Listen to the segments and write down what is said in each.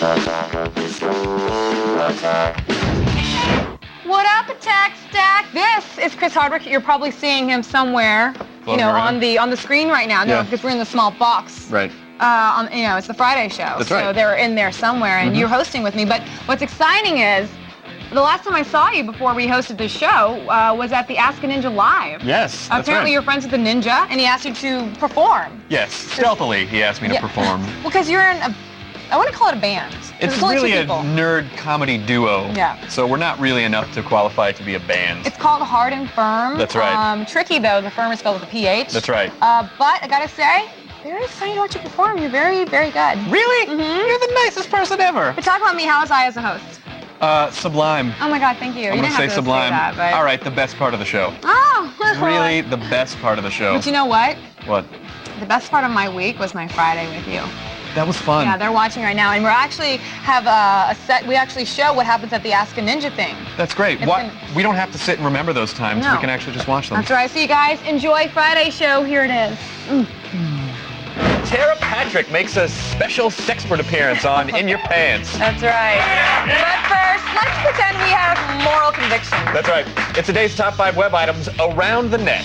What up, Attack Stack? This is Chris Hardwick. You're probably seeing him somewhere, on the screen right now. No, because we're in the small box. Right. It's the Friday show. That's right. So they're in there somewhere, and you're hosting with me. But what's exciting is, the last time I saw you before we hosted this show was at the Ask a Ninja Live. Yes, that's Apparently you're friends with the ninja, and he asked you to perform. Yes, stealthily he asked me to perform. Well, because you're in I want to call it a band. It's really a nerd comedy duo. Yeah. So we're not really enough to qualify to be a band. It's called Hard and Firm. That's right. Tricky, though. The firm is spelled with a PH. That's right. But I gotta say, very excited to watch you perform. You're very, very good. Really? You're the nicest person ever. But talk about me. How was I as a host? Sublime. Oh my God, thank you. I'm You gonna didn't say have to sublime. say that, but... All right, the best part of the show. Oh. Really, the best part of the show. But you know what? What? The best part of my week was my Friday with you. That was fun. Yeah, they're watching right now, and we actually have a set. We actually show what happens at the Ask a Ninja thing. That's great. We don't have to sit and remember those times. No. We can actually just watch them. That's right. So you guys enjoy Friday's show. Here it is. Tara Patrick makes a special sexpert appearance on In Your Pants. That's right. But first, let's pretend we have moral conviction. That's right. It's today's top 5 web items around the net.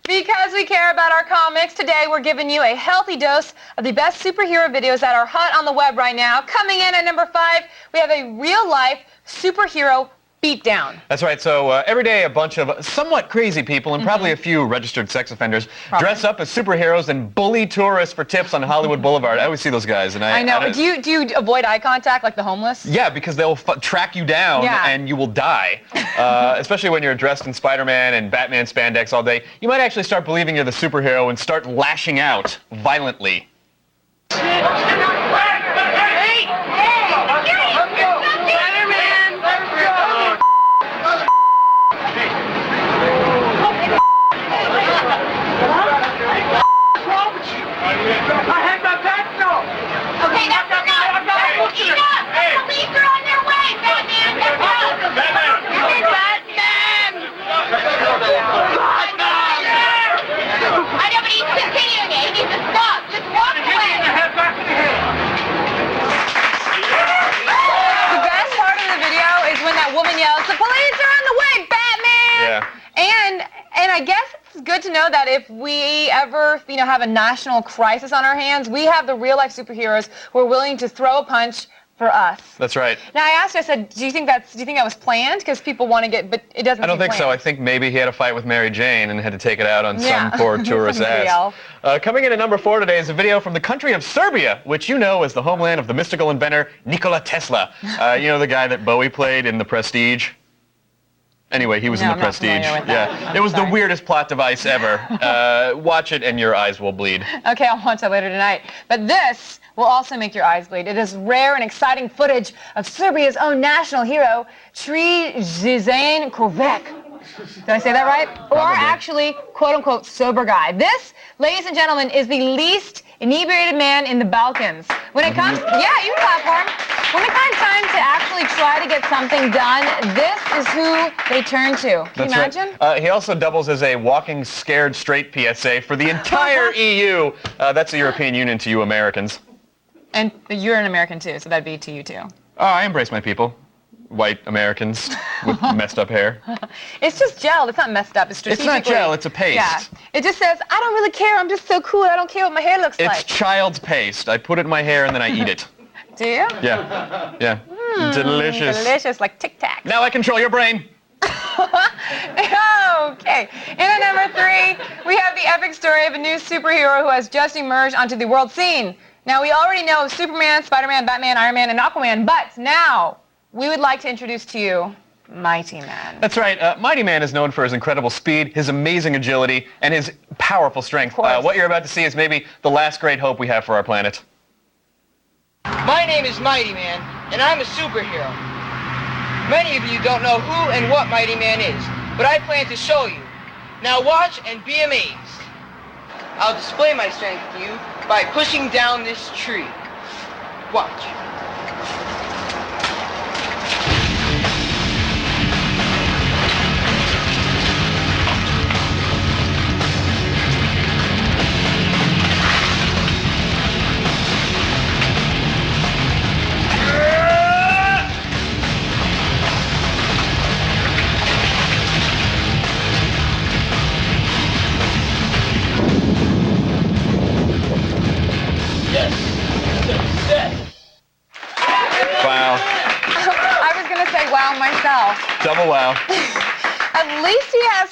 Because we care about our comics, today we're giving you a healthy dose of the best superhero videos that are hot on the web right now. Coming in at number 5, we have a real-life superhero beatdown. That's right. So every day a bunch of somewhat crazy people and probably a few registered sex offenders dress up as superheroes and bully tourists for tips on Hollywood Boulevard. I always see those guys, and I know. Do you avoid eye contact like the homeless? Yeah, because they'll track you down and you will die. Especially when you're dressed in Spider-Man and Batman spandex all day. You might actually start believing you're the superhero and start lashing out violently. Okay, that's enough! That's enough! Police are on their way, Batman! Batman! I know, but he's continuing it. He needs to stop. Just walk away. The best part of the video is when that woman yells, "The police are on the way, Batman!" Yeah. And I guess it's good to know that if we ever, have a national crisis on our hands, we have the real-life superheroes who are willing to throw a punch for us. That's right. Now I asked, I said, do you think that was planned? Because people want to but it doesn't. I don't think so. I think maybe he had a fight with Mary Jane and had to take it out on some poor tourist ass. Coming in at number 4 today is a video from the country of Serbia, which you know is the homeland of the mystical inventor Nikola Tesla. The guy that Bowie played in The Prestige. Anyway, he was in The Prestige. It was the weirdest plot device ever. Watch it and your eyes will bleed. Okay, I'll watch that later tonight. But this will also make your eyes bleed. It is rare and exciting footage of Serbia's own national hero, Zizane Kovac. Did I say that right? Or actually, quote-unquote, sober guy. This, ladies and gentlemen, is the least inebriated man in the Balkans. When it comes, you clap for him. When it comes time to actually try to get something done, this is who they turn to. Can you imagine? Right. He also doubles as a walking scared straight PSA for the entire EU. That's the European Union to you Americans. And you're an American too, so that'd be to you too. Oh, I embrace my people. White Americans with messed up hair. It's just gel. It's not messed up. It's strategically. It's not gel. It's a paste. Yeah. It just says, I don't really care. I'm just so cool. I don't care what my hair looks like. It's child's paste. I put it in my hair and then I eat it. Do you? Yeah. Yeah. Delicious. Delicious, like Tic Tac. Now I control your brain. Okay. And at number 3, we have the epic story of a new superhero who has just emerged onto the world scene. Now, we already know of Superman, Spider-Man, Batman, Iron Man, and Aquaman, but now we would like to introduce to you Mighty Man. That's right. Mighty Man is known for his incredible speed, his amazing agility, and his powerful strength. What you're about to see is maybe the last great hope we have for our planet. My name is Mighty Man, and I'm a superhero. Many of you don't know who and what Mighty Man is, but I plan to show you. Now watch and be amazed. I'll display my strength to you by pushing down this tree. Watch.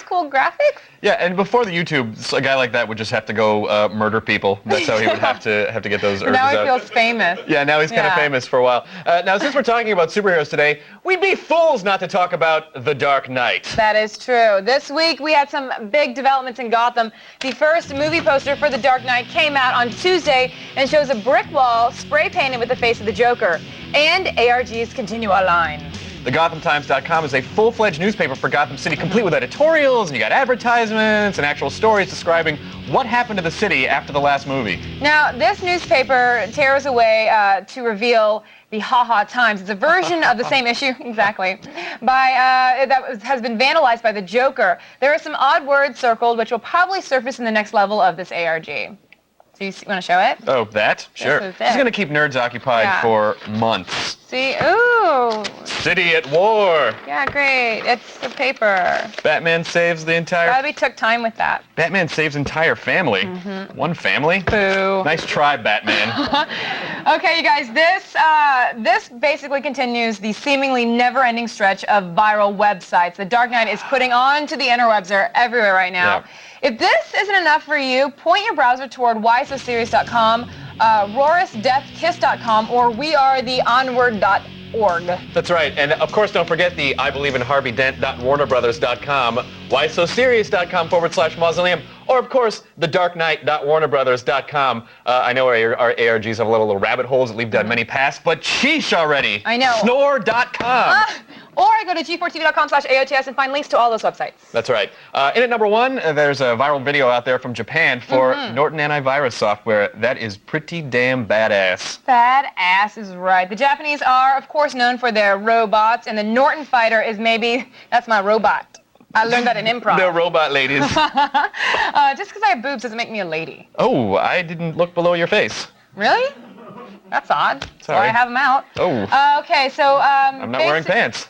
nice, cool graphic. Yeah, and before the YouTube, a guy like that would just have to go murder people. That's how he would have to get those urges Now he out. feels famous. Yeah, now he's kind of famous for a while. Now, since we're talking about superheroes today, we'd be fools not to talk about The Dark Knight. That is true. This week, we had some big developments in Gotham. The first movie poster for The Dark Knight came out on Tuesday and shows a brick wall spray painted with the face of the Joker. And ARG's continue our line. TheGothamTimes.com is a full-fledged newspaper for Gotham City, complete with editorials, and you got advertisements and actual stories describing what happened to the city after the last movie. Now, this newspaper tears away to reveal the Ha-Ha Times. It's a version of the same issue, exactly, that has been vandalized by the Joker. There are some odd words circled, which will probably surface in the next level of this ARG. So you want to show it? Oh, that? Sure. This is going to keep nerds occupied for months. See? Ooh. City at war. Yeah, great. It's the paper. Batman saves the entire... Glad we took time with that. Batman saves entire family. Mm-hmm. One family? Boo. Nice try, Batman. Okay, you guys, this basically continues the seemingly never-ending stretch of viral websites The Dark Knight is putting on to the interwebs. They're everywhere right now. Yeah. If this isn't enough for you, point your browser toward whysoserious.com, rorisdeathkiss.com, or wearetheonward.org. That's right. And of course, don't forget the IBelieveInHarveyDent.WarnerBrothers.com, whysoserious.com/mausoleum, or of course, thedarknight.warnerbrothers.com. I know our ARGs have little rabbit holes that leave dead many past, but sheesh already. I know. Snore.com. Or go to g4tv.com/AOTS and find links to all those websites. That's right. In at number one, there's a viral video out there from Japan for Norton antivirus software. That is pretty damn badass. Badass is right. The Japanese are, of course, known for their robots, and the Norton fighter is that's my robot. I learned that in improv. They're robot ladies. Just because I have boobs doesn't make me a lady. Oh, I didn't look below your face. Really? That's odd. Sorry. Or I have them out. Oh. Okay, so I'm not wearing pants.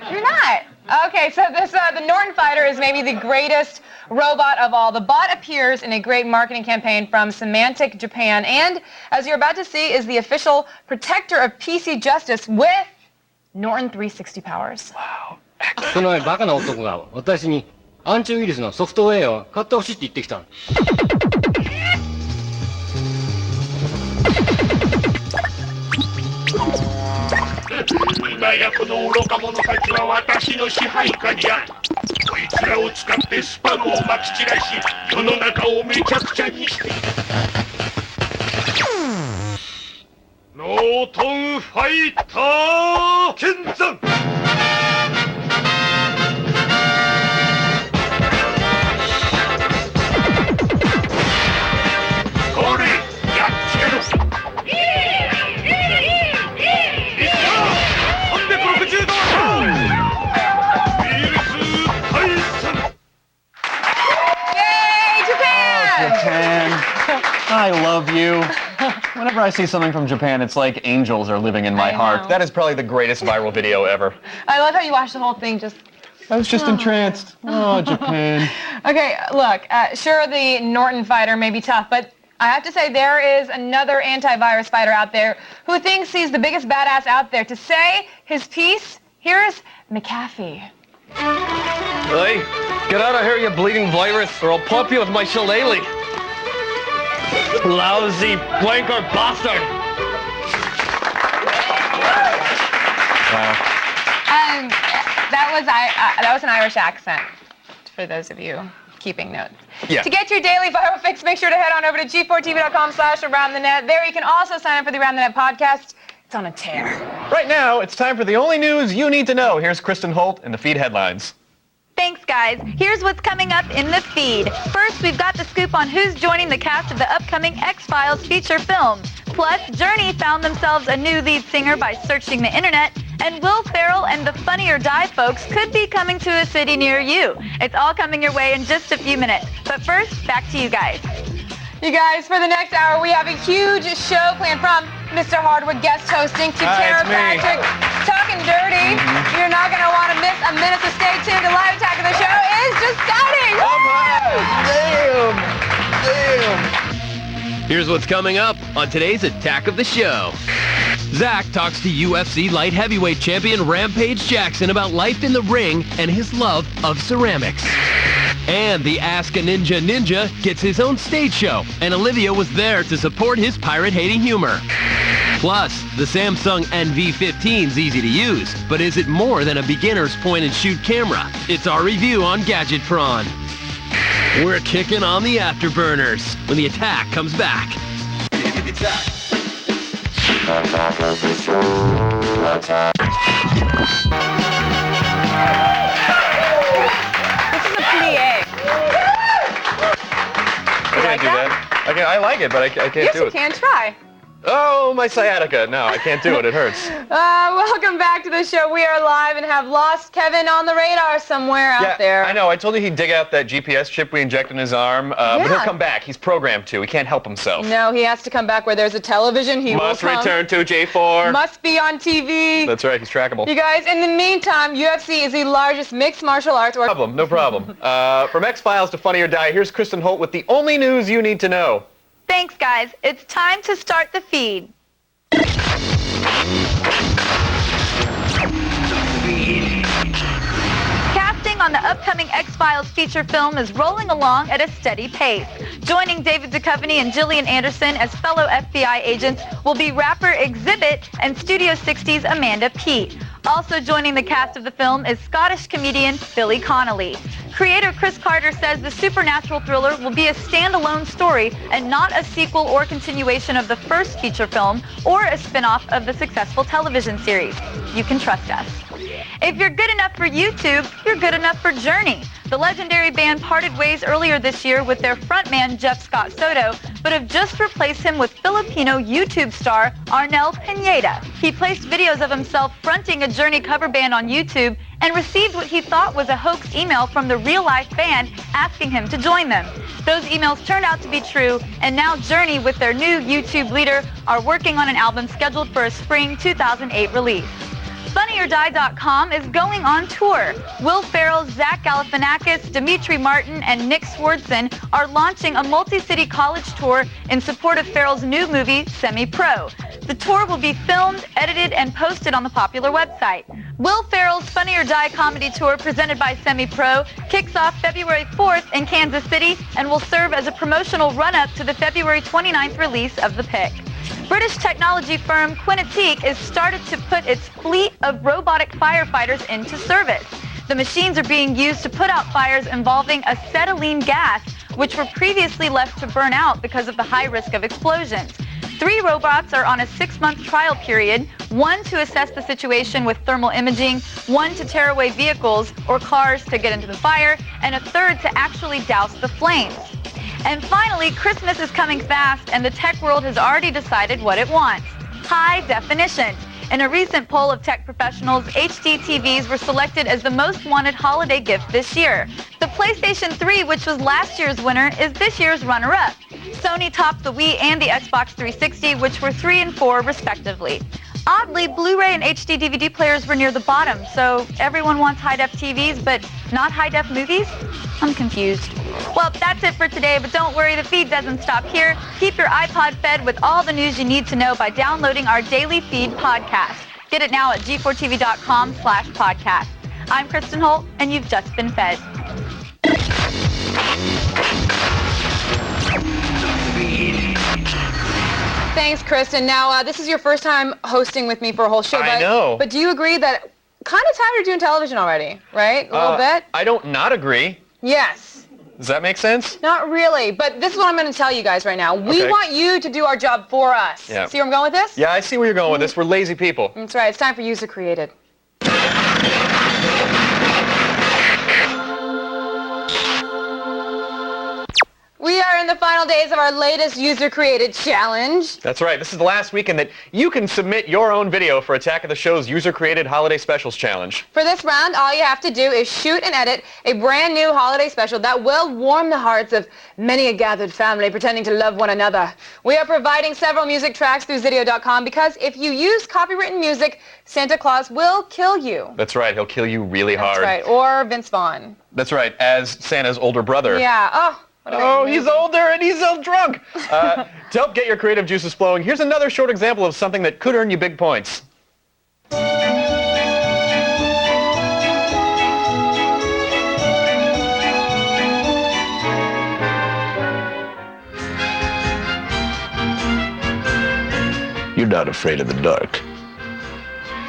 You're not. Okay, so the Norton fighter is maybe the greatest robot of all. The bot appears in a great marketing campaign from Symantec Japan, and as you're about to see, is the official protector of PC justice with Norton 360 powers. Wow. そのバカな男が私にアンチウイルスのソフトウェアを買ってほしいって言ってきたの。今やこの愚か者たちは私の支配下にある。こいつらを使ってスパムをまき散らし、世の中をめちゃくちゃにしている。ノートンファイター剣山。これやっつけろ。360度ウイルス退散。Yay, Japan! Japan. I love you. Whenever I see something from Japan, it's like angels are living in my heart. That is probably the greatest viral video ever. I love how you watched the whole thing just... I was just entranced. Oh, Japan. Okay, look, sure, the Norton fighter may be tough, but I have to say there is another antivirus fighter out there who thinks he's the biggest badass out there. To say his piece, here's McAfee. Hey, get out of here, you bleeding virus, or I'll pump you with my shillelagh. Lousy blanker bastard. Wow. That was an Irish accent, for those of you keeping notes. Yeah. To get your daily viral fix, make sure to head on over to g4tv.com/aroundthenet. There you can also sign up for the Around the Net podcast. It's on a tear. Right now, it's time for the only news you need to know. Here's Kristen Holt in the feed headlines. Thanks, guys. Here's what's coming up in the feed. First, we've got the scoop on who's joining the cast of the upcoming X-Files feature film. Plus, Journey found themselves a new lead singer by searching the internet, and Will Ferrell and the Funny or Die folks could be coming to a city near you. It's all coming your way in just a few minutes. But first, back to you guys. You guys, for the next hour, we have a huge show planned from Mr. Hardwood guest hosting to Tara Patrick talking dirty. You're not going to want to miss a minute, so stay tuned. The live attack of the show is just starting. Here's what's coming up on today's Attack of the Show. Zach talks to UFC light heavyweight champion Rampage Jackson about life in the ring and his love of ceramics. And the Ask a Ninja Ninja gets his own stage show, and Olivia was there to support his pirate-hating humor. Plus, the Samsung NV15's easy to use, but is it more than a beginner's point-and-shoot camera? It's our review on Gadget Prawn. We're kicking on the afterburners when the attack comes back. I can't do that. I like it, but I can't do it. Yes, you can. Try. Oh, my sciatica. No, I can't do it. It hurts. Welcome back to the show. We are live and have lost Kevin on the radar somewhere out there. I know. I told you he'd dig out that GPS chip we inject in his arm, but he'll come back. He's programmed to. He can't help himself. No, he has to come back where there's a television. He must will come. return to J4. Must be on TV. That's right. He's trackable. You guys, in the meantime, UFC is the largest mixed martial arts organization. No problem. From X-Files to Funny or Die, here's Kristen Holt with the only news you need to know. Thanks, guys. It's time to start the feed. Casting on the upcoming X-Files feature film is rolling along at a steady pace. Joining David Duchovny and Gillian Anderson as fellow FBI agents will be rapper Exhibit and Studio 60's Amanda Peet. Also joining the cast of the film is Scottish comedian Billy Connolly. Creator Chris Carter says the supernatural thriller will be a standalone story and not a sequel or continuation of the first feature film or a spin-off of the successful television series. You can trust us. If you're good enough for YouTube, you're good enough for Journey. The legendary band parted ways earlier this year with their frontman Jeff Scott Soto, but have just replaced him with Filipino YouTube star Arnel Pineda. He placed videos of himself fronting a Journey cover band on YouTube and received what he thought was a hoax email from the real-life band asking him to join them. Those emails turned out to be true, and now Journey, with their new YouTube leader, are working on an album scheduled for a spring 2008 release. FunnyOrDie.com is going on tour. Will Ferrell, Zach Galifianakis, Dimitri Martin, and Nick Swardson are launching a multi-city college tour in support of Ferrell's new movie, Semi-Pro. The tour will be filmed, edited, and posted on the popular website. Will Ferrell's Funny or Die comedy tour, presented by Semi-Pro, kicks off February 4th in Kansas City and will serve as a promotional run-up to the February 29th release of The Pick. British technology firm Quintiq has started to put its fleet of robotic firefighters into service. The machines are being used to put out fires involving acetylene gas, which were previously left to burn out because of the high risk of explosions. 3 robots are on a 6-month trial period, 1 to assess the situation with thermal imaging, 1 to tear away vehicles or cars to get into the fire, and a 3rd to actually douse the flames. And finally, Christmas is coming fast, and the tech world has already decided what it wants: high definition. In a recent poll of tech professionals, HD TVs were selected as the most wanted holiday gift this year. The PlayStation 3, which was last year's winner, is this year's runner-up. Sony topped the Wii and the Xbox 360, which were 3 and 4 respectively. Oddly, Blu-ray and HD DVD players were near the bottom, so everyone wants high-def TVs, but not high-def movies? I'm confused. Well, that's it for today, but don't worry, the feed doesn't stop here. Keep your iPod fed with all the news you need to know by downloading our daily feed podcast. Get it now at g4tv.com/podcast. I'm Kristen Holt, and you've just been fed. Thanks, Kristen. Now, this is your first time hosting with me for a whole show. I know. But do you agree that kind of tired of doing television already, right? A little bit? I don't not agree. Yes. Does that make sense? Not really, but this is what I'm going to tell you guys right now. We want you to do our job for us. Yeah. See where I'm going with this? Yeah, I see where you're going with this. We're lazy people. That's right. It's time for User Created. We are in the final days of our latest user-created challenge. That's right. This is the last weekend that you can submit your own video for Attack of the Show's user-created Holiday Specials Challenge. For this round, all you have to do is shoot and edit a brand new holiday special that will warm the hearts of many a gathered family pretending to love one another. We are providing several music tracks through Zydio.com because if you use copywritten music, Santa Claus will kill you. That's right. He'll kill you really hard. That's right. Or Vince Vaughn. That's right. As Santa's older brother. Yeah. Oh. Oh, he's older and he's so drunk. To help get your creative juices flowing, here's another short example of something that could earn you big points. You're not afraid of the dark,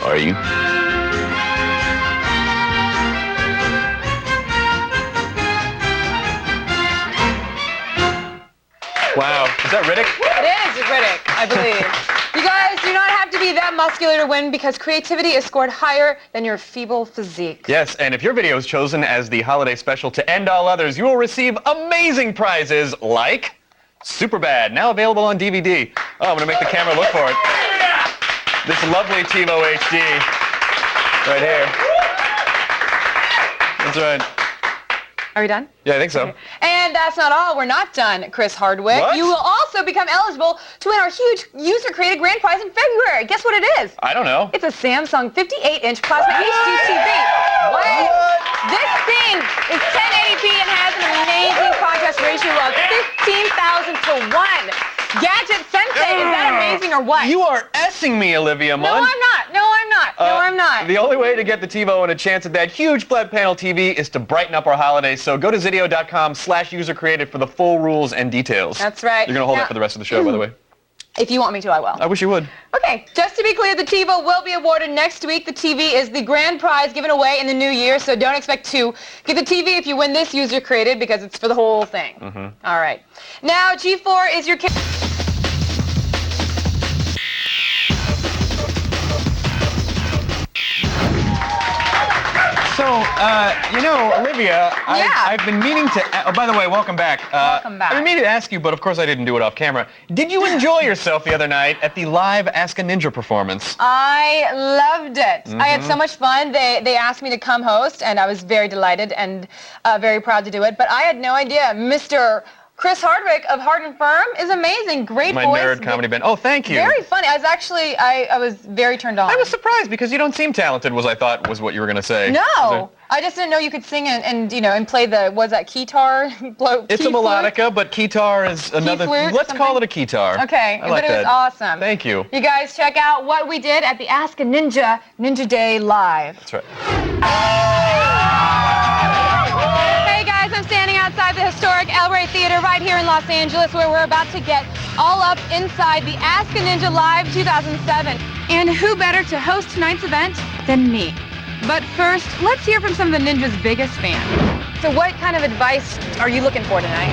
are you? Wow, is that Riddick? It is Riddick, I believe. You guys do not have to be that muscular to win because creativity is scored higher than your feeble physique. Yes, and if your video is chosen as the holiday special to end all others, you will receive amazing prizes like Superbad, now available on DVD. Oh, I'm going to make the camera look for it. This lovely TiVo HD right here. That's right. Are we done? Yeah, I think so. Okay. And that's not all. We're not done, Chris Hardwick. What? You will also become eligible to win our huge user-created grand prize in February. Guess what it is? I don't know. It's a Samsung 58-inch plasma HD TV. What? This thing is 1080p and has an amazing contrast ratio of 15,000 to 1. Gadget Sensei, is that amazing or what? You are S-ing me, Olivia Munn. No, I'm not. No, I'm not. No, I'm not. The only way to get the TiVo and a chance at that huge flat panel TV is to brighten up our holidays. So go to Zydio.com/user-created for the full rules and details. That's right. You're going to hold that for the rest of the show, by the way. If you want me to, I will. I wish you would. Okay, just to be clear, the TiVo will be awarded next week. The TV is the grand prize given away in the new year, so don't expect to get the TV if you win this user-created because it's for the whole thing. All right. Now, G4 is your... So, Olivia, I've been meaning to... Oh, by the way, welcome back. Welcome back. I've been meaning to ask you, but of course I didn't do it off camera. Did you enjoy yourself the other night at the live Ask a Ninja performance? I loved it. I had so much fun. They asked me to come host, and I was very delighted and very proud to do it. But I had no idea. Mr. Chris Hardwick of Hard and Firm is amazing. Great My voice. nerd comedy band. Oh, thank you. Very funny. I was actually, I was very turned on. I was surprised because you don't seem talented, I thought was what you were going to say. No. I just didn't know you could sing and play the, was that keytar? It's a melodica, but keytar is another... Let's call it a keytar. Okay, I like but it was that. awesome. Thank you. You guys check out what we did at the Ask a Ninja Day Live. That's right. Hey guys, I'm standing outside the historic El Rey Theater right here in Los Angeles where we're about to get all up inside the Ask a Ninja Live 2007. And who better to host tonight's event than me? But first, let's hear from some of the Ninja's biggest fans. So what kind of advice are you looking for tonight?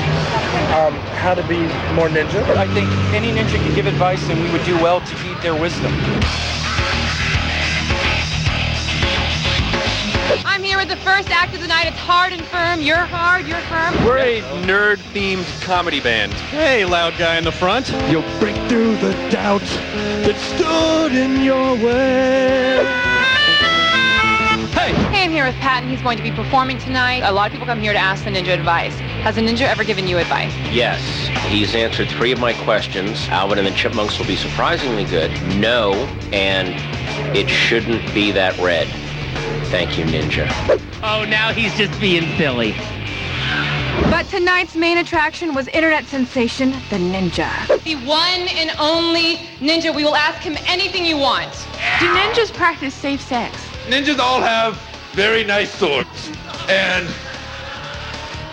How to be more ninja. I think any ninja could give advice and we would do well to heed their wisdom. I'm here with the first act of the night. It's Hard and Firm. You're hard, you're firm. We're a nerd-themed comedy band. Hey, loud guy in the front. You'll break through the doubt that stood in your way. Hey, I'm here with Pat, and he's going to be performing tonight. A lot of people come here to ask the Ninja advice. Has a Ninja ever given you advice? Yes. He's answered 3 of my questions. Alvin and the Chipmunks will be surprisingly good. No, and it shouldn't be that red. Thank you, Ninja. Oh, now he's just being silly. But tonight's main attraction was internet sensation, the Ninja. The one and only Ninja. We will ask him anything you want. Do ninjas practice safe sex? Ninjas all have very nice swords. And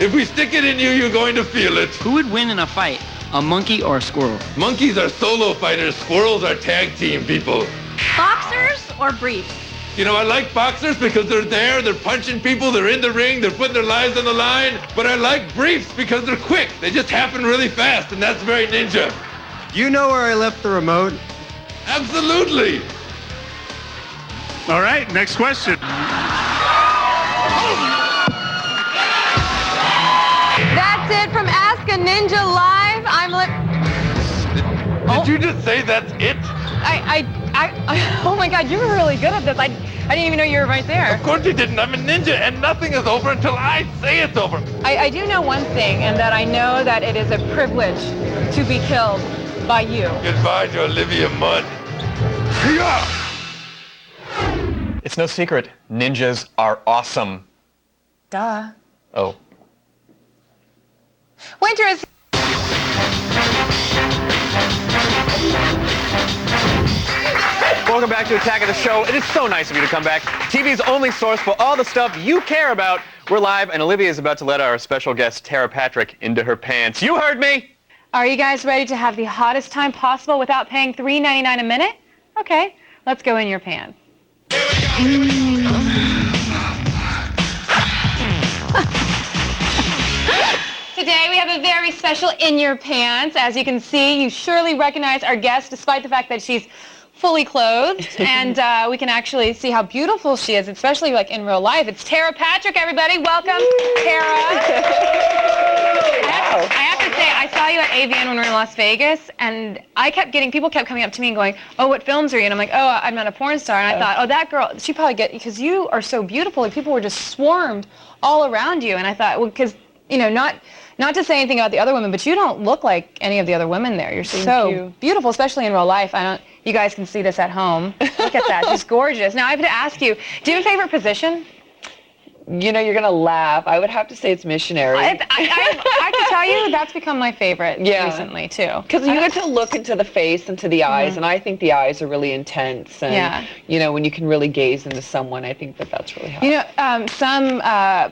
if we stick it in you, you're going to feel it. Who would win in a fight, a monkey or a squirrel? Monkeys are solo fighters. Squirrels are tag team people. Boxers or briefs? You know, I like boxers because they're punching people, they're in the ring, they're putting their lives on the line. But I like briefs because they're quick. They just happen really fast, and that's very ninja. You know where I left the remote? Absolutely. All right, next question. That's it from Ask a Ninja Live. Did you just say that's it? Oh my God, you were really good at this. I didn't even know you were right there. Of course you didn't. I'm a ninja, and nothing is over until I say it's over. I do know one thing, and that I know that it is a privilege to be killed by you. Goodbye to Olivia Munn. It's no secret. Ninjas are awesome. Duh. Oh. Wait. Welcome back to Attack of the Show. It is so nice of you to come back. TV's only source for all the stuff you care about. We're live, and Olivia is about to let our special guest, Tara Patrick, into her pants. You heard me! Are you guys ready to have the hottest time possible without paying $3.99 a minute? Okay, let's go in your pants. Today we have a very special In Your Pants. As you can see, you surely recognize our guest despite the fact that she's fully clothed, and we can actually see how beautiful she is, especially like in real life. It's Tara Patrick, everybody. Welcome, Tara. I have to say, I saw you at AVN when we were in Las Vegas, and people kept coming up to me and going, oh, what films are you in? I'm like, oh, I'm not a porn star. And I thought, oh, that girl, she probably because you are so beautiful, and people were just swarmed all around you. And I thought, well, because, you know, not to say anything about the other women, but you don't look like any of the other women there. You're so beautiful, especially in real life. You guys can see this at home. Look at that, she's gorgeous. Now I have to ask you, do you have a favorite position? You know, you're going to laugh. I would have to say it's missionary. I can tell you that's become my favorite recently, too. Because you get to look into the face, into the eyes, and I think the eyes are really intense. And, you know, when you can really gaze into someone, I think that's really hot. You know, some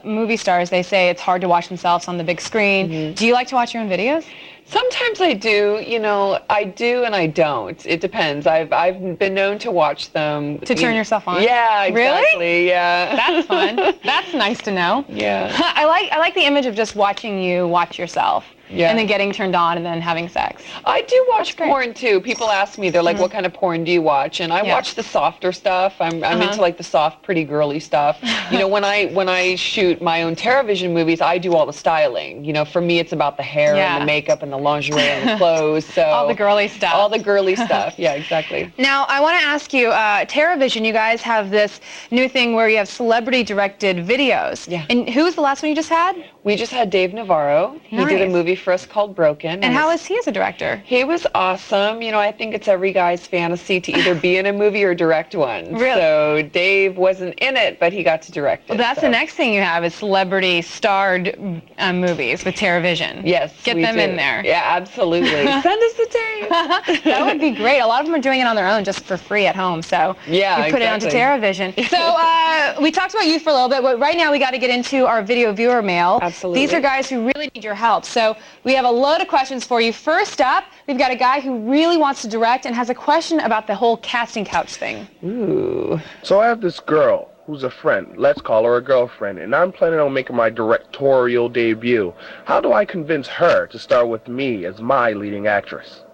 movie stars, they say it's hard to watch themselves on the big screen. Do you like to watch your own videos? Sometimes I do, you know, I do and I don't. It depends. I've been known to watch them. To turn yourself on? Yeah, exactly. Really? Yeah. That's fun. That's nice to know. Yeah. I like the image of just watching you watch yourself. Yeah. And then getting turned on and then having sex. I do watch porn too. People ask me, they're like, what kind of porn do you watch? And I watch the softer stuff. I'm into like the soft, pretty girly stuff. You know, when I shoot my own TerraVision movies, I do all the styling. You know, for me it's about the hair and the makeup and the lingerie and the clothes. So all the girly stuff. All the girly stuff. Yeah, exactly. Now, I want to ask you, TerraVision, you guys have this new thing where you have celebrity directed videos. Yeah. And who was the last one you just had? We just had Dave Navarro. He did a movie for us called Broken. And how is he as a director? He was awesome. You know, I think it's every guy's fantasy to either be in a movie or direct one. Really? So Dave wasn't in it, but he got to direct it. Well, that's the next thing you have is celebrity starred movies with TerraVision. Yes, Get them in there. Yeah, absolutely. Send us the tape. That would be great. A lot of them are doing it on their own just for free at home. So you put it onto TerraVision. So we talked about youth for a little bit, but right now we got to get into our video viewer mail. Absolutely. These are guys who really need your help. So we have a load of questions for you. First up, we've got a guy who really wants to direct and has a question about the whole casting couch thing. Ooh. So I have this girl who's a friend. Let's call her a girlfriend. And I'm planning on making my directorial debut. How do I convince her to star with me as my leading actress?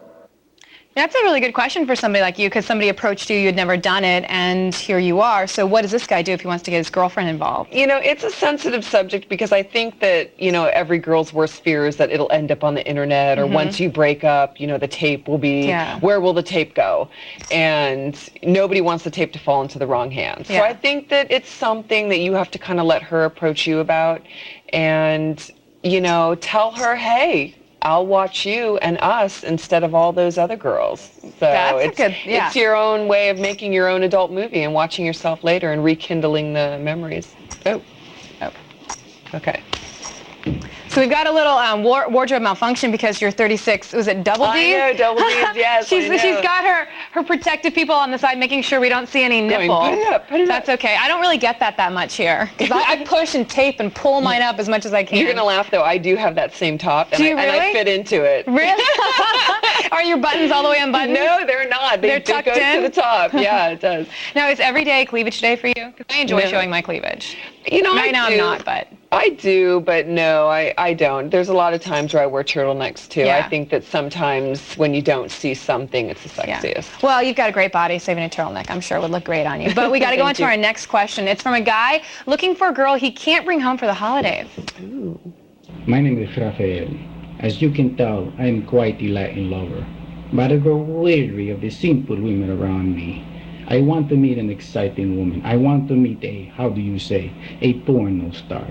That's a really good question for somebody like you, because somebody approached you, you'd never done it, and here you are. So what does this guy do if he wants to get his girlfriend involved? You know, it's a sensitive subject because I think that, you know, every girl's worst fear is that it'll end up on the internet, or once you break up, you know, the tape will be, where will the tape go? And nobody wants the tape to fall into the wrong hands. So I think that it's something that you have to kind of let her approach you about and, you know, tell her, hey, I'll watch you and us instead of all those other girls. So it's your own way of making your own adult movie and watching yourself later and rekindling the memories. Oh. Okay. So we've got a little wardrobe malfunction because you're 36. Was it double D's? I know, double D's, yes. She's got her protective people on the side making sure we don't see any nipple. Put it up, put it That's okay. I don't really get that much here. Because I push and tape and pull mine up as much as I can. You're going to laugh, though. I do have that same top, and, do you really? And I fit into it. Really? Are your buttons all the way unbuttoned? No, they're not. They're tucked in? To the top. Yeah, it does. Now, is every day cleavage day for you? Because I enjoy showing my cleavage. You know, right now I'm not, but... I do, but no, I don't. There's a lot of times where I wear turtlenecks, too. I think that sometimes when you don't see something, it's the sexiest. Well, you've got a great body, so even a turtleneck, I'm sure, would look great on you. But we got to go on to our next question. It's from a guy looking for a girl he can't bring home for the holidays. Ooh. My name is Rafael. As you can tell, I am quite a Latin lover. But I grow weary of the simple women around me. I want to meet an exciting woman. I want to meet a porno star.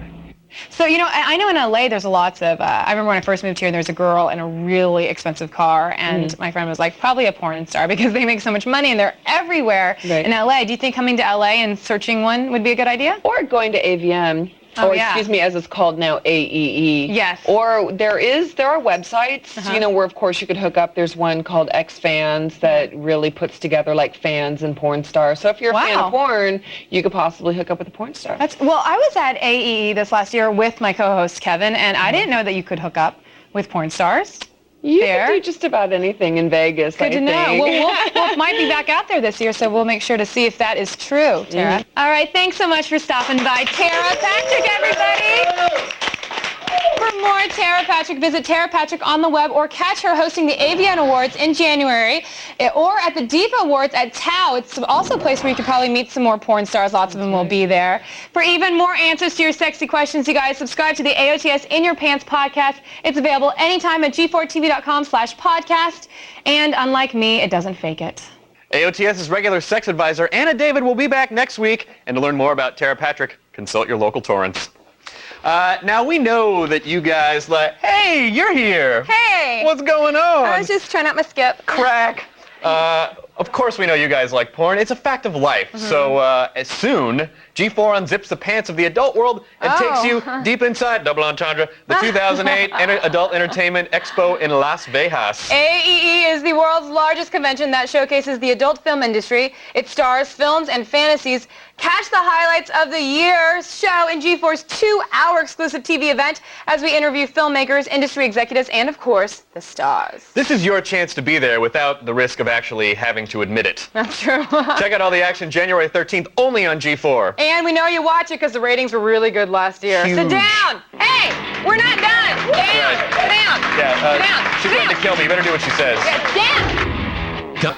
So, you know, I know in LA there's lots of, I remember when I first moved here, there was a girl in a really expensive car, and my friend was like, probably a porn star because they make so much money and they're everywhere in LA. Do you think coming to LA and searching one would be a good idea? Or going to AVN. Or excuse me, as it's called now, AEE. Yes. Or there are websites, where of course you could hook up. There's one called X-Fans that really puts together like fans and porn stars. So if you're a fan of porn, you could possibly hook up with a porn star. Well, I was at AEE this last year with my co-host Kevin, and I didn't know that you could hook up with porn stars. You can do just about anything in Vegas, Good to know. Well, we'll might be back out there this year, so we'll make sure to see if that is true, Tara. All right, thanks so much for stopping by, Tara Patrick, everybody. For more Tara Patrick, visit Tara Patrick on the web or catch her hosting the AVN Awards in January or at the Diva Awards at Tao. It's also a place where you could probably meet some more porn stars. Lots of them will be there. For even more answers to your sexy questions, you guys, subscribe to the AOTS In Your Pants podcast. It's available anytime at g4tv.com/podcast. And unlike me, it doesn't fake it. AOTS's regular sex advisor, Anna David, will be back next week. And to learn more about Tara Patrick, consult your local torrents. Now, we know that you guys hey, you're here. Hey. What's going on? I was just trying out my skip. Crack. Of course we know you guys like porn. It's a fact of life. So as soon, G4 unzips the pants of the adult world and takes you deep inside, double entendre, the 2008 Adult Entertainment Expo in Las Vegas. AEE is the world's largest convention that showcases the adult film industry. It stars films and fantasies. Catch the highlights of the year's show in G4's 2-hour exclusive TV event as we interview filmmakers, industry executives, and of course, the stars. This is your chance to be there without the risk of actually having to admit it. That's true. Check out all the action January 13th only on G4. And we know you watch it because the ratings were really good last year. Huge. Sit down. Hey, we're not done. Down. Sit down. Yeah, Sit down. she's going to kill me. You better do what she says. Yeah, down.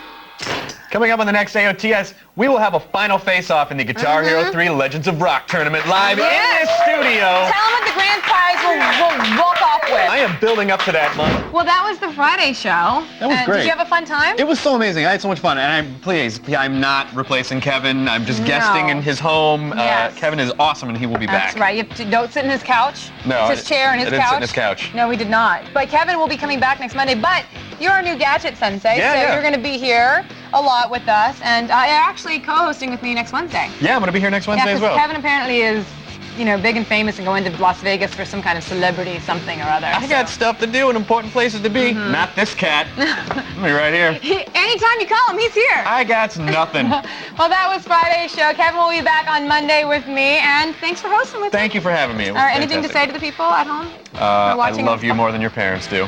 Coming up on the next AOTS, we will have a final face-off in the Guitar Hero 3 Legends of Rock tournament live in this studio. Tell them what the grand prize will walk off with. I am building up to that month. Well, that was the Friday show. That was great. Did you have a fun time? It was so amazing. I had so much fun. And I'm not replacing Kevin. I'm just guesting in his home. Yes. Kevin is awesome, and he will be back. That's right. Don't sit in his couch. No, it's his chair and his couch. I didn't sit in his couch. No, we did not. But Kevin will be coming back next Monday. But you're our new gadget sensei, so you're going to be here a lot with us. And actually co-hosting with me next Wednesday. Yeah, I'm going to be here next Wednesday as well. Kevin apparently is, big and famous and going to Las Vegas for some kind of celebrity something or other. I got stuff to do and important places to be. Not this cat. I'll be right here. Anytime you call him, he's here. I got nothing. Well, that was Friday's show. Kevin will be back on Monday with me, and thanks for hosting with me. Thank you for having me. It was anything to say to the people at home? I love you more than your parents do.